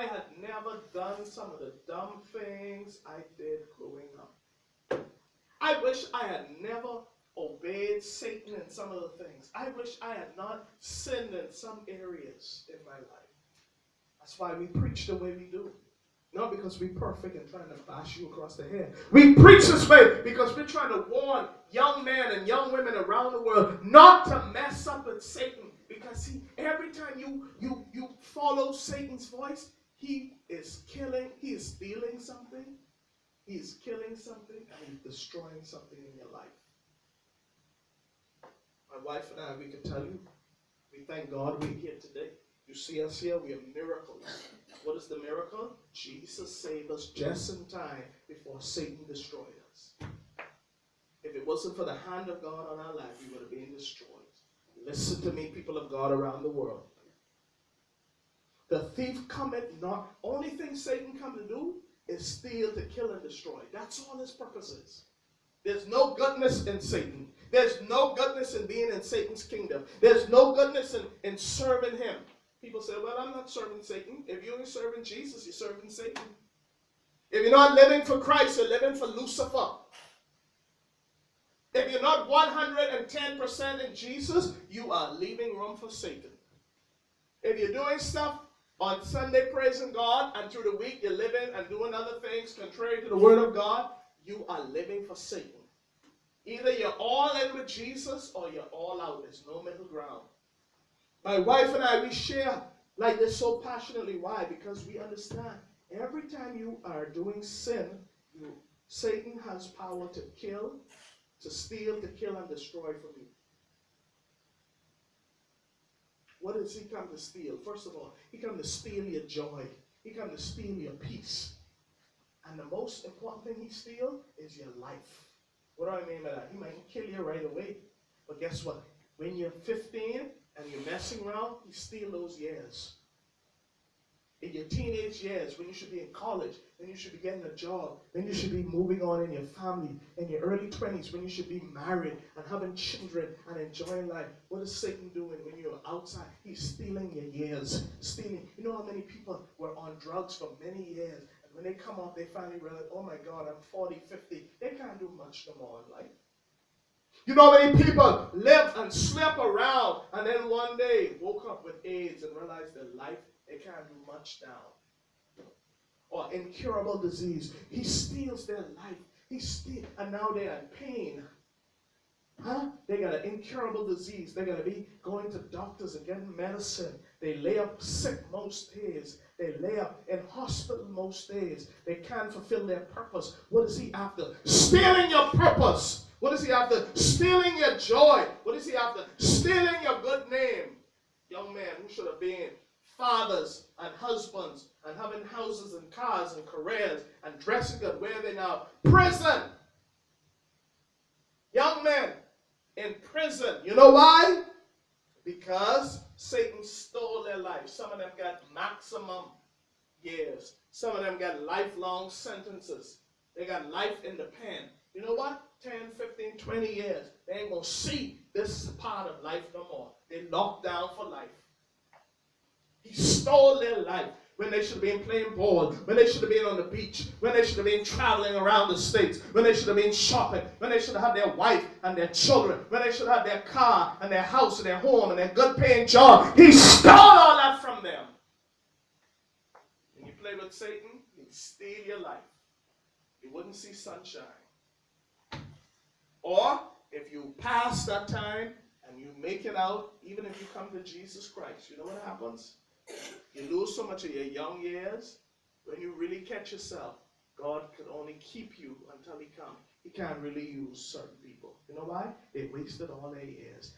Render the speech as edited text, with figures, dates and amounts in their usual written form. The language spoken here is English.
I had never done some of the dumb things I did growing up. I wish I had never obeyed Satan in some of the things. I wish I had not sinned in some areas in my life. That's why we preach the way we do. Not because we're perfect and trying to bash you across the head. We preach this way because we're trying to warn young men and young women around the world not to mess up with Satan. Because every time you follow Satan's voice, he is killing, he is stealing something, he is killing something, and he's destroying something in your life. My wife and I, we can tell you, we thank God we're here today. You see us here, we are miracles. What is the miracle? Jesus saved us just in time before Satan destroyed us. If it wasn't for the hand of God on our life, we would have been destroyed. Listen to me, people of God around the world. The thief cometh not, only thing Satan come to do is steal, to kill, and destroy. That's all his purpose is. There's no goodness in Satan. There's no goodness in being in Satan's kingdom. There's no goodness in serving him. People say, well, I'm not serving Satan. If you're serving Jesus, you're serving Satan. If you're not living for Christ, you're living for Lucifer. If you're not 110% in Jesus, you are leaving room for Satan. If you're doing stuff on Sunday praising God, and through the week you're living and doing other things contrary to the word of God, you are living for Satan. Either you're all in with Jesus or you're all out. There's no middle ground. My wife and I, we share like this so passionately. Why? Because we understand every time you are doing sin, Satan has power to kill, to steal, to kill, and destroy from you. What does he come to steal? First of all, he comes to steal your joy. He comes to steal your peace. And the most important thing he steals is your life. What do I mean by that? He might kill you right away. But guess what? When you're 15 and you're messing around, he steals those years. In your teenage years, when you should be in college, when you should be getting a job, when you should be moving on in your family, in your early 20s, when you should be married and having children and enjoying life. What is Satan doing when you're outside? He's stealing your years. Stealing. You know how many people were on drugs for many years, and when they come off, they finally realize, oh my God, I'm 40, 50. They can't do much no more in life. You know how many people live and slept around, and then one day woke up with AIDS and realized their life, they can't do much now. Or incurable disease. He steals their life. He steals, and now they are in pain. They got an incurable disease. They're going to be going to doctors and getting medicine. They lay up sick most days. They lay up in hospital most days. They can't fulfill their purpose. What is he after? Stealing your purpose. What is he after? Stealing your joy. What is he after? Stealing your good name. Young man who should have been fathers and husbands and having houses and cars and careers and dressing good. Where are they now? Prison. Young men in prison. You know why? Because Satan stole their life. Some of them got maximum years. Some of them got lifelong sentences. They got life in the pen. You know what? 10, 15, 20 years. They ain't going to see this part of life no more. They locked down for life. He stole their life when they should have been playing ball, when they should have been on the beach, when they should have been traveling around the states, when they should have been shopping, when they should have had their wife and their children, when they should have had their car and their house and their home and their good paying job. He stole all that from them. When you play with Satan, he'll steal your life. You wouldn't see sunshine. Or if you pass that time and you make it out, even if you come to Jesus Christ, you know what happens? You lose so much of your young years. When you really catch yourself, God could only keep you until he comes. He can't really use certain people. You know why? They wasted all their years.